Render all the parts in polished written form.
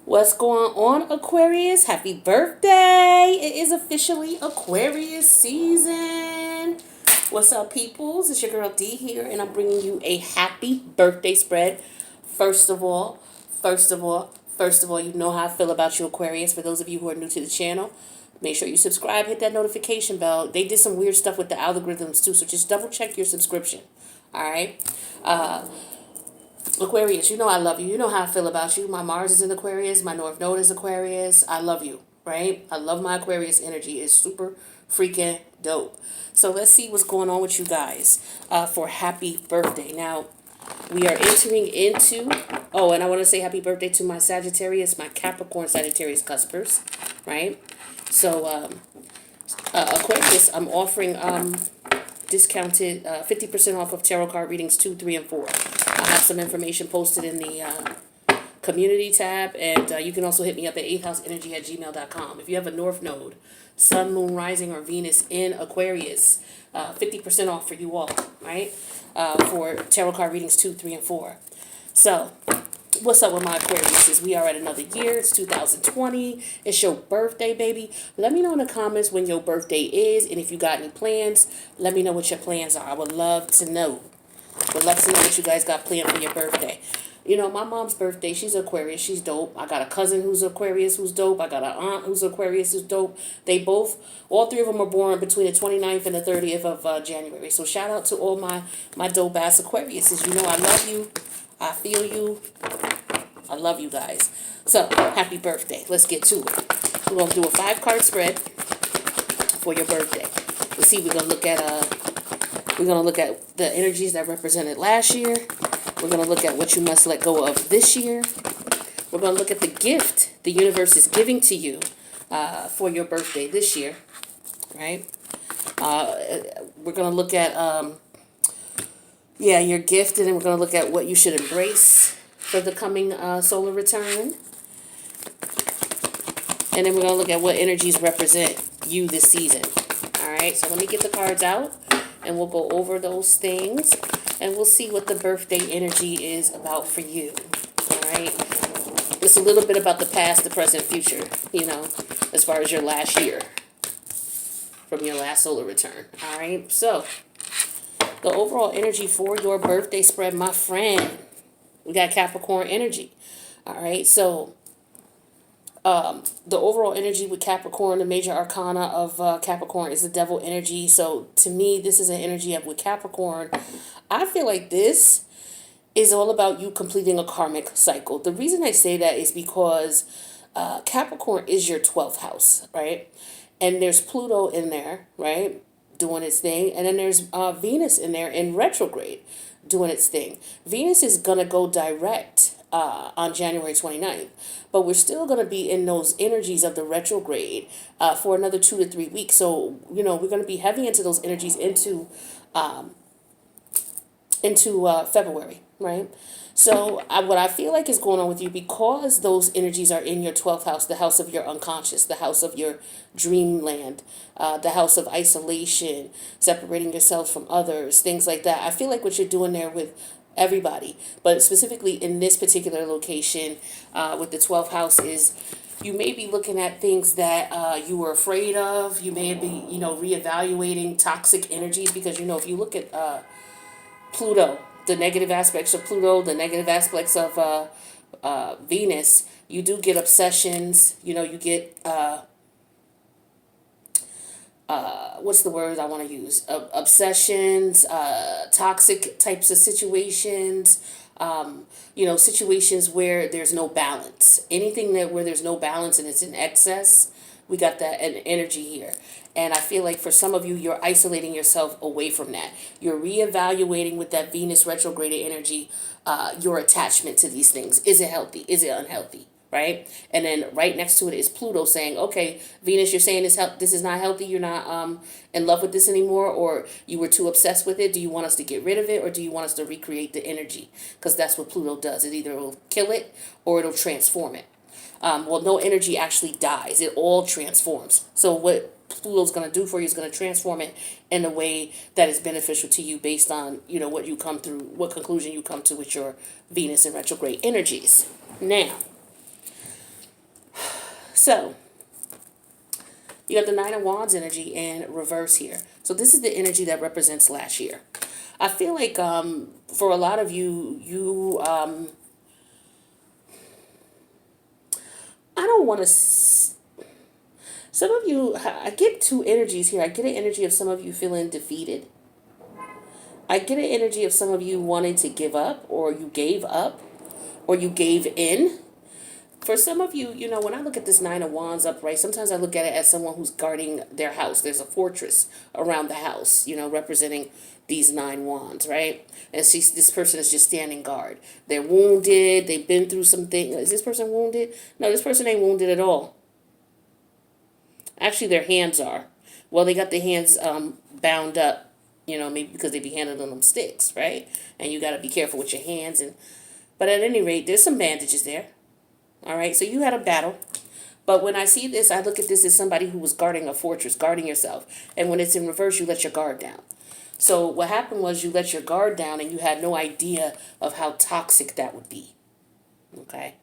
What's going on, Aquarius? Happy birthday! It is officially Aquarius season. What's up, peoples? It's your girl D here, and I'm bringing you a happy birthday spread. First of all, first of all, you know how I feel about you, Aquarius. For those of you who are new to the channel, make sure you subscribe, hit that notification bell. They did some weird stuff with the algorithms too, so just double check your subscription. All right. Aquarius, you know I love you. You know how I feel about you. My Mars is in Aquarius. My North Node is Aquarius. I love you, right? I love my Aquarius energy. It's super freaking dope. So let's see what's going on with you guys for happy birthday. Now, we are entering into, oh, and I want to say happy birthday to my Sagittarius, my Capricorn Sagittarius cuspers, right? So, Aquarius, I'm offering discounted 50% off of tarot card readings 2, 3, and 4. I have some information posted in the community tab, and you can also hit me up at 8thhouseenergy@gmail.com. If you have a North Node, Sun, Moon, Rising, or Venus in Aquarius, 50% off for you all, right? For tarot card readings 2, 3, and 4. So, what's up with my Aquariuses? We are at another year. It's 2020. It's your birthday, baby. Let me know in the comments when your birthday is, and if you got any plans, let me know what your plans are. I would love to know. Would love to know what you guys got planned for your birthday. You know, my mom's birthday, she's Aquarius. She's dope. I got a cousin who's Aquarius who's dope. I got an aunt who's Aquarius who's dope. They both, all three of them are born between the 29th and the 30th of January. So shout out to all my dope ass Aquariuses. You know I love you. I feel you. I love you guys. So, happy birthday. Let's get to it. We're going to do a 5-card spread for your birthday. Let's see, we're going to look at the energies that represented last year. We're going to look at what you must let go of this year. We're going to look at the gift the universe is giving to you for your birthday this year, right? We're going to look at, your gift, and then we're going to look at what you should embrace for the coming solar return. And then we're going to look at what energies represent you this season. All right, so let me get the cards out, and we'll go over those things, and we'll see what the birthday energy is about for you. All right, it's a little bit about the past, the present, future, you know, as far as your last year from your last solar return. All right, so the overall energy for your birthday spread, my friend, we got Capricorn energy. All right, so the overall energy with Capricorn, the major arcana of Capricorn is the devil energy. So to me, this is an energy of with Capricorn. I feel like this is all about you completing a karmic cycle. The reason I say that is because Capricorn is your 12th house, right? And there's Pluto in there, right, doing its thing. And then there's Venus in there in retrograde doing its thing. Venus is going to go direct on January 29th, but we're still going to be in those energies of the retrograde for another 2 to 3 weeks. So, you know, we're going to be heavy into those energies into February, right? So what I feel like is going on with you, because those energies are in your 12th house, the house of your unconscious, the house of your dreamland, the house of isolation, separating yourself from others, things like that. I feel like what you're doing there with everybody, but specifically in this particular location with the 12th house is you may be looking at things that you were afraid of. You may be, you know, reevaluating toxic energies, because, you know, if you look at Pluto, the negative aspects of Pluto, the negative aspects of Venus, you do get obsessions. You know, you get what's the word I want to use? Obsessions, toxic types of situations. You know, situations where there's no balance. Anything that where there's no balance and it's in excess, we got that energy here. And I feel like for some of you, you're isolating yourself away from that. You're reevaluating with that Venus retrograde energy, your attachment to these things. Is it healthy? Is it unhealthy? Right? And then right next to it is Pluto saying, okay, Venus, you're saying this is not healthy. You're not in love with this anymore, or you were too obsessed with it. Do you want us to get rid of it, or do you want us to recreate the energy? Because that's what Pluto does. It either will kill it or it'll transform it. Well, no energy actually dies. It all transforms. So what Pluto's going to do for you is going to transform it in a way that is beneficial to you based on, you know, what you come through, what conclusion you come to with your Venus and retrograde energies. Now, So, you got the Nine of Wands energy in reverse here. So this is the energy that represents last year. I feel like for a lot of you, I don't want to. Some of you, I get two energies here. I get an energy of some of you feeling defeated. I get an energy of some of you wanting to give up, or you gave up, or you gave in. For some of you, when I look at this Nine of Wands upright, sometimes I look at it as someone who's guarding their house. There's a fortress around the house, representing these 9 wands, right? And this person is just standing guard. They're wounded. They've been through some things. Is this person wounded? No, this person ain't wounded at all. Actually, their hands are. Well, they got their hands bound up, maybe because they be handling them sticks, right? And you got to be careful with your hands. But at any rate, there's some bandages there. All right, so you had a battle. But when I see this, I look at this as somebody who was guarding a fortress, guarding yourself. And when it's in reverse, you let your guard down. So what happened was you let your guard down and you had no idea of how toxic that would be. Okay?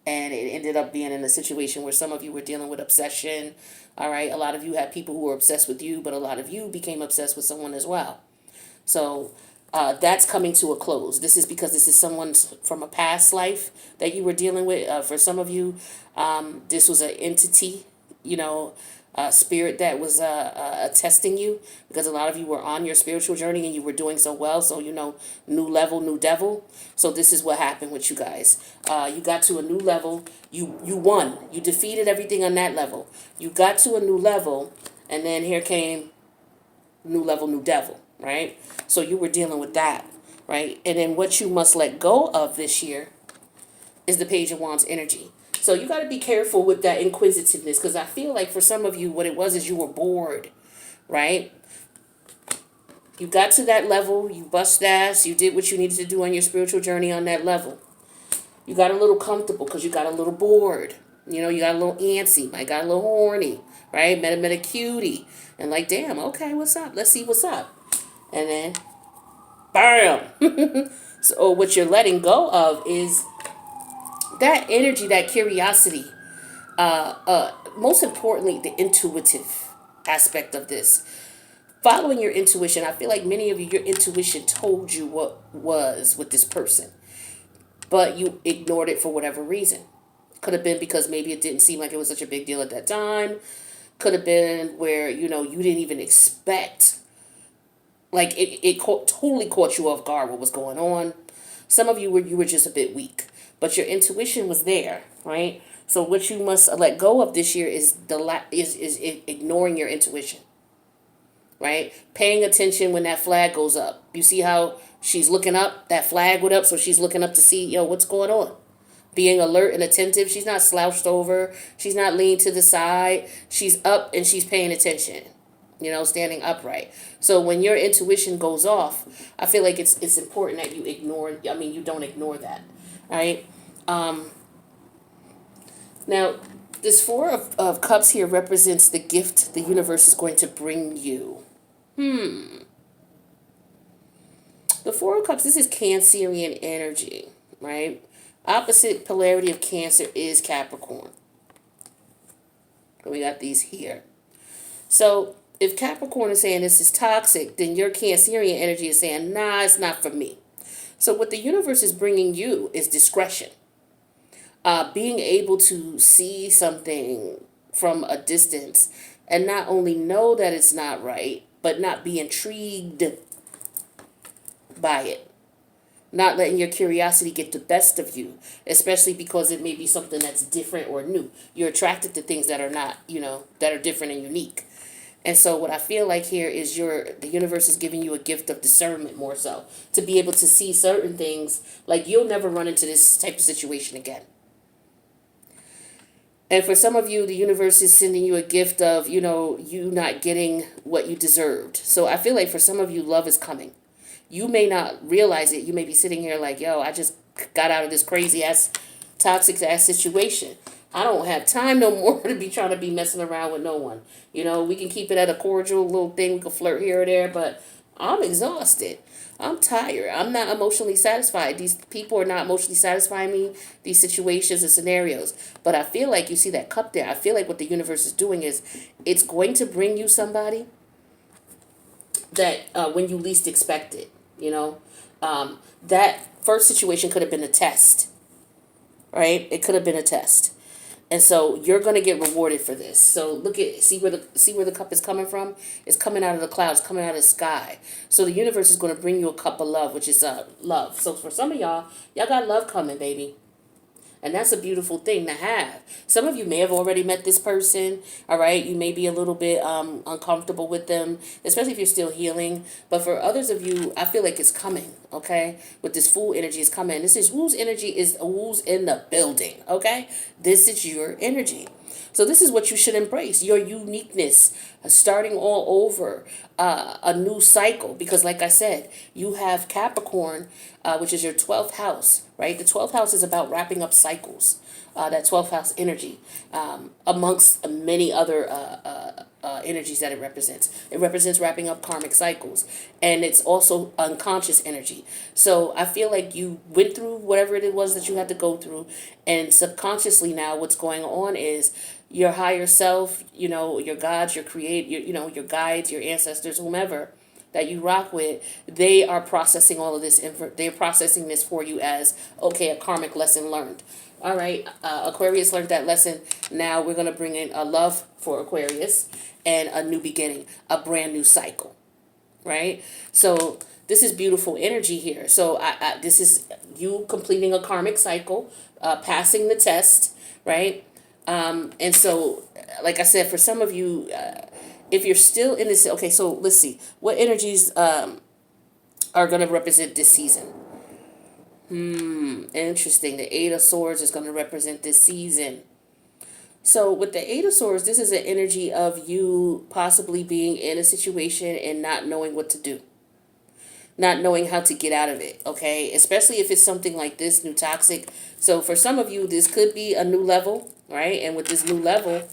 And it ended up being in a situation where some of you were dealing with obsession. All right, a lot of you had people who were obsessed with you, but a lot of you became obsessed with someone as well. So that's coming to a close. This is because this is someone from a past life that you were dealing with. For some of you, this was an entity, spirit that was testing you, because a lot of you were on your spiritual journey and you were doing so well. So, new level, new devil. So this is what happened with you guys. You got to a new level. You won. You defeated everything on that level. You got to a new level, and then here came new level, new devil, right? So you were dealing with that, right? And then what you must let go of this year is the Page of Wands energy. So you got to be careful with that inquisitiveness, because I feel like for some of you, what it was is you were bored, right? You got to that level, you bust ass, you did what you needed to do on your spiritual journey on that level. You got a little comfortable because you got a little bored. You got a little antsy, might got a little horny, right? Met a cutie. And like, damn, okay, what's up? Let's see what's up. And then, bam. So what you're letting go of is that energy, that curiosity. Most importantly, the intuitive aspect of this. Following your intuition, I feel like many of you, your intuition told you what was with this person, but you ignored it for whatever reason. Could have been because maybe it didn't seem like it was such a big deal at that time. Could have been where, you didn't even expect. Like, it totally caught you off guard what was going on. Some of you were just a bit weak, but your intuition was there, right? So what you must let go of this year is ignoring your intuition, right? Paying attention when that flag goes up. You see how she's looking up, that flag went up, so she's looking up to see, what's going on. Being alert and attentive. She's not slouched over. She's not leaned to the side. She's up and she's paying attention, standing upright. So when your intuition goes off, I feel like it's important that you don't ignore that, all right? Now, this Four of Cups here represents the gift the universe is going to bring you. The Four of Cups, this is Cancerian energy, right? Opposite polarity of Cancer is Capricorn. And we got these here. So if Capricorn is saying this is toxic, then your Cancerian energy is saying, nah, it's not for me. So what the universe is bringing you is discretion. Being able to see something from a distance and not only know that it's not right, but not be intrigued by it. Not letting your curiosity get the best of you, especially because it may be something that's different or new. You're attracted to things that are not, that are different and unique. And so what I feel like here is the universe is giving you a gift of discernment more so, to be able to see certain things, like you'll never run into this type of situation again. And for some of you, the universe is sending you a gift of, you not getting what you deserved. So I feel like for some of you, love is coming. You may not realize it. You may be sitting here like, I just got out of this crazy ass, toxic ass situation. I don't have time no more to be trying to be messing around with no one. We can keep it at a cordial little thing. We can flirt here or there, but I'm exhausted. I'm tired. I'm not emotionally satisfied. These people are not emotionally satisfying me, these situations and scenarios. But I feel like you see that cup there. I feel like what the universe is doing is it's going to bring you somebody that when you least expect it, you know. That first situation could have been a test, right? It could have been a test. And so you're going to get rewarded for this. So see where the cup is coming from. It's coming out of the clouds, coming out of the sky. So the universe is going to bring you a cup of love, which is love. So for some of y'all got love coming, baby. And that's a beautiful thing to have. Some of you may have already met this person, all right? You may be a little bit uncomfortable with them, especially if you're still healing. But for others of you, I feel like it's coming, okay? With this Fool energy is coming. This is whose energy is who's in the building, okay? This is your energy. So this is what you should embrace, your uniqueness, starting all over, a new cycle. Because like I said, you have Capricorn, which is your 12th house, right? The 12th house is about wrapping up cycles, that 12th house energy, amongst many other energies that it represents. It represents wrapping up karmic cycles. And it's also unconscious energy. So I feel like you went through whatever it was that you had to go through. And subconsciously now what's going on is your higher self, you know, your gods, your guides, your ancestors, whomever that you rock with, they are processing all of this. They're processing this for you as, okay, a karmic lesson learned. All right, Aquarius learned that lesson. Now we're going to bring in a love for Aquarius and a new beginning, a brand new cycle, right? So this is beautiful energy here. So this is you completing a karmic cycle, passing the test, right? And so, like I said, for some of you, if you're still in this, okay, so let's see. What energies are going to represent this season? Interesting. The Eight of Swords is going to represent this season. So with the Eight of Swords, this is an energy of you possibly being in a situation and not knowing what to do. Not knowing how to get out of it, okay? Especially if it's something like this, new toxic. So for some of you, this could be a new level, right? And with this new level,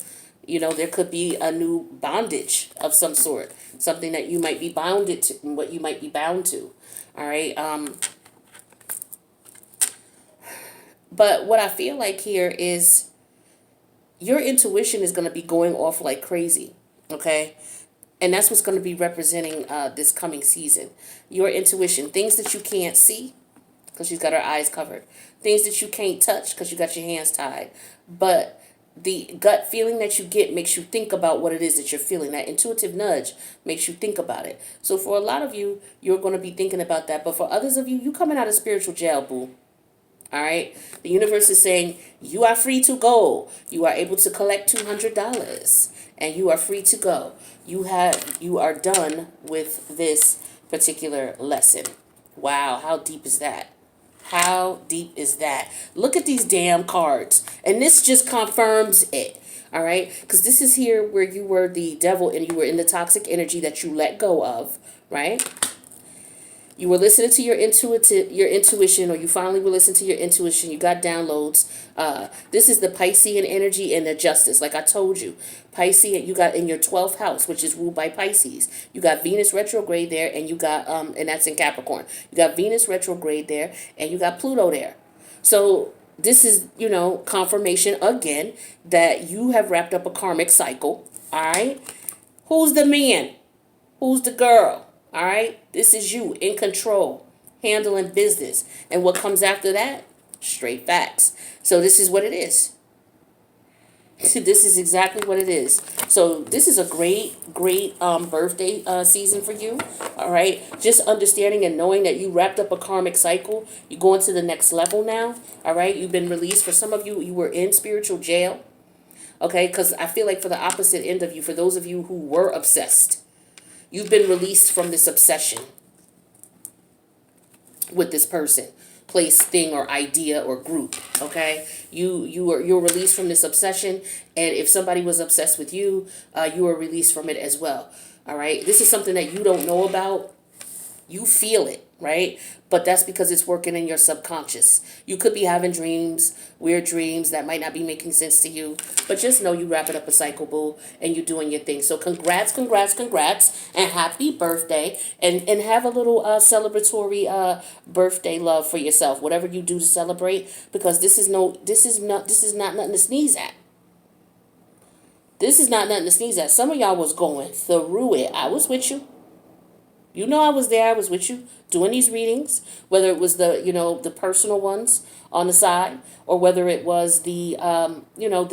you know, there could be a new bondage of some sort. Something that you might be bounded to, what you might be bound to, all right? But what I feel like here is your intuition is going to be going off like crazy, okay? And that's what's going to be representing this coming season. Your intuition, things that you can't see because she's got her eyes covered. Things that you can't touch because you got your hands tied. But the gut feeling that you get makes you think about what it is that you're feeling. That intuitive nudge makes you think about it. So for a lot of you, you're going to be thinking about that. But for others of you, you coming out of spiritual jail, boo. All right. The universe is saying you are free to go. You are able to collect $200 and you are free to go. You are done with this particular lesson. Wow. How deep is that? How deep is that? Look at these damn cards. And this just confirms it. All right. Because this is here where you were the devil and you were in the toxic energy that you let go of. Right. You were listening to your intuition, or you finally were listening to your intuition. You got downloads. This is the Piscean energy and the justice. Like I told you, Piscean, you got in your 12th house, which is ruled by Pisces. You got Venus retrograde there, and you got, and that's in Capricorn. You got Venus retrograde there, and you got Pluto there. So this is, you know, confirmation again that you have wrapped up a karmic cycle. All right. Who's the man? Who's the girl? All right, this is you in control, handling business. And what comes after that? Straight facts. So this is what it is. This is exactly what it is. So this is a great birthday season for you. All right, just understanding and knowing that you wrapped up a karmic cycle. You go into the next level now. All right, you've been released. For some of you, you were in spiritual jail. Okay, because I feel like for the opposite end of you, for those of you who were obsessed, you've been released from this obsession with this person, place, thing, or idea, or group. Okay, you're released from this obsession, and if somebody was obsessed with you, you are released from it as well. All right, this is something that you don't know about. You feel it. right? But that's because it's working in your subconscious. You could be having dreams, weird dreams that might not be making sense to you, but just know you wrapping up a cycle, boo, and you're doing your thing. So congrats, congrats, congrats, and happy birthday, and have a little celebratory birthday love for yourself. Whatever you do to celebrate, because this is not nothing to sneeze at. This is not nothing to sneeze at. Some of y'all was going through it. I was with you. You know I was there. I was with you doing these readings, whether it was the personal ones on the side or whether it was the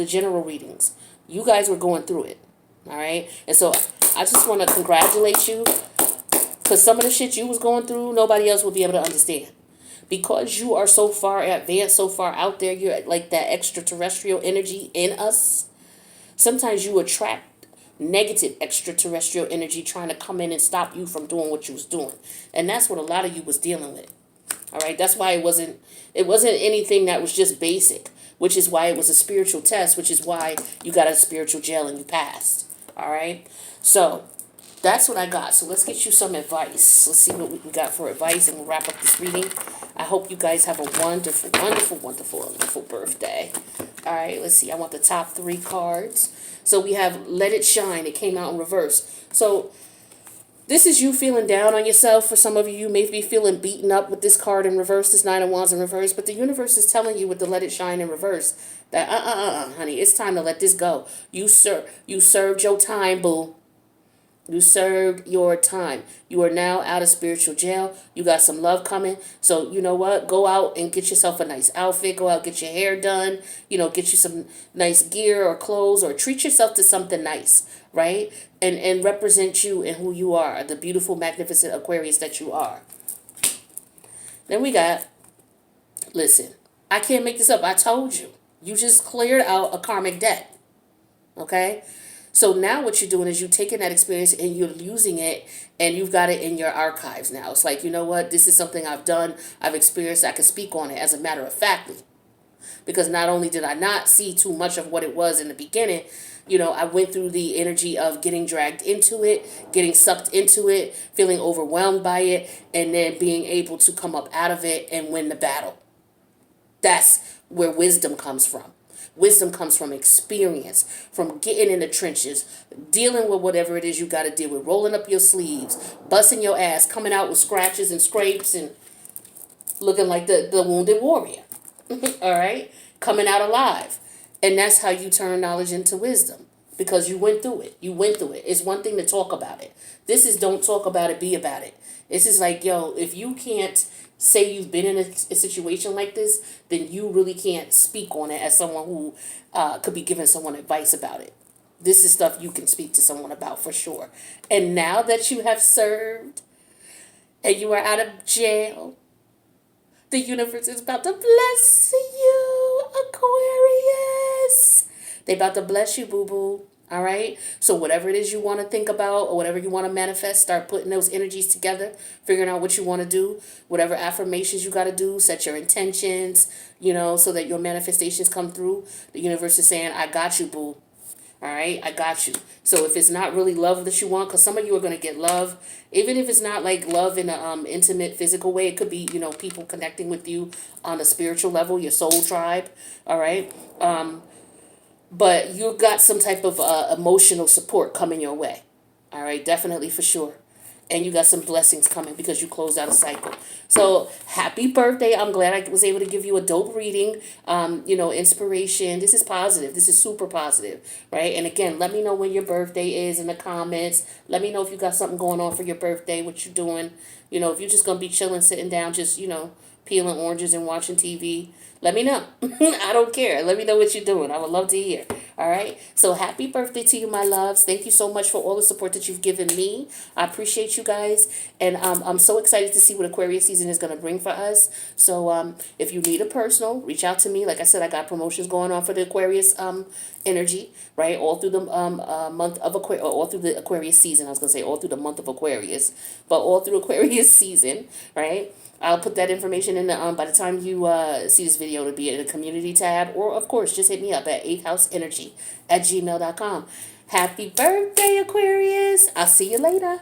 general readings. You guys were going through it. All right. And so I just want to congratulate you, because some of the shit you was going through, nobody else will be able to understand. Because you are so far advanced, so far out there, you're like that extraterrestrial energy in us. Sometimes you attract negative extraterrestrial energy trying to come in and stop you from doing what you was doing. And that's what a lot of you was dealing with. All right. That's why it wasn't anything that was just basic, which is why it was a spiritual test, which is why you got a spiritual jail and you passed. All right. So that's what I got. So let's get you some advice. Let's see what we got for advice, and we'll wrap up this reading. I hope you guys have a wonderful, wonderful, wonderful, wonderful birthday. All right, let's see. I want the top 3 cards. So we have Let It Shine. It came out in reverse. So this is you feeling down on yourself. For some of you, you may be feeling beaten up with this card in reverse, this 9 of Wands in reverse. But the universe is telling you with the Let It Shine in reverse that, honey, it's time to let this go. You served your time, boo. You served your time. You are now out of spiritual jail. You got some love coming. So you know what? Go out and get yourself a nice outfit. Go out, get your hair done. Get you some nice gear or clothes, or treat yourself to something nice, right? And represent you and who you are, the beautiful, magnificent Aquarius that you are. Then we got, listen, I can't make this up. I told you. You just cleared out a karmic debt. Okay? So now what you're doing is you're taking that experience and you're using it, and you've got it in your archives now. It's like, you know what? This is something I've done, I've experienced, I can speak on it as a matter of factly. Because not only did I not see too much of what it was in the beginning, I went through the energy of getting dragged into it, getting sucked into it, feeling overwhelmed by it, and then being able to come up out of it and win the battle. That's where wisdom comes from. Wisdom comes from experience, from getting in the trenches, dealing with whatever it is you got to deal with, rolling up your sleeves, busting your ass, coming out with scratches and scrapes and looking like the wounded warrior. All right? Coming out alive. And that's how you turn knowledge into wisdom, because you went through it. You went through it. It's one thing to talk about it. This is don't talk about it, be about it. This is like, yo, if you can't say you've been in a situation like this, then you really can't speak on it as someone who could be giving someone advice about it. This is stuff you can speak to someone about for sure. And now that you have served and you are out of jail, the universe is about to bless you, Aquarius. They about to bless you, boo-boo. All right? So whatever it is you want to think about or whatever you want to manifest, start putting those energies together, figuring out what you want to do, whatever affirmations you got to do, set your intentions, so that your manifestations come through. The universe is saying, I got you, boo. All right? I got you. So if it's not really love that you want, because some of you are going to get love, even if it's not like love in an intimate, physical way, it could be, people connecting with you on a spiritual level, your soul tribe. All right? But you got some type of emotional support coming your way. All right, definitely for sure. And you got some blessings coming because you closed out a cycle. So happy birthday. I'm glad I was able to give you a dope reading, inspiration. This is positive. This is super positive, right? And again, let me know when your birthday is in the comments. Let me know if you got something going on for your birthday, what you're doing. If you're just going to be chilling, sitting down, just, peeling oranges and watching TV, let me know. I don't care. Let me know what you're doing. I would love to hear. All right. So happy birthday to you, my loves. Thank you so much for all the support that you've given me. I appreciate you guys. And I'm so excited to see what Aquarius season is going to bring for us. So if you need a personal, reach out to me. Like I said, I got promotions going on for the Aquarius energy, right? All through the month of Aquarius, all through the Aquarius season. I was going to say all through the month of Aquarius, but all through Aquarius season, right? I'll put that information in the, by the time you see this video, it'll be in the community tab. Or, of course, just hit me up at 8thhouseenergy@gmail.com. Happy birthday, Aquarius. I'll see you later.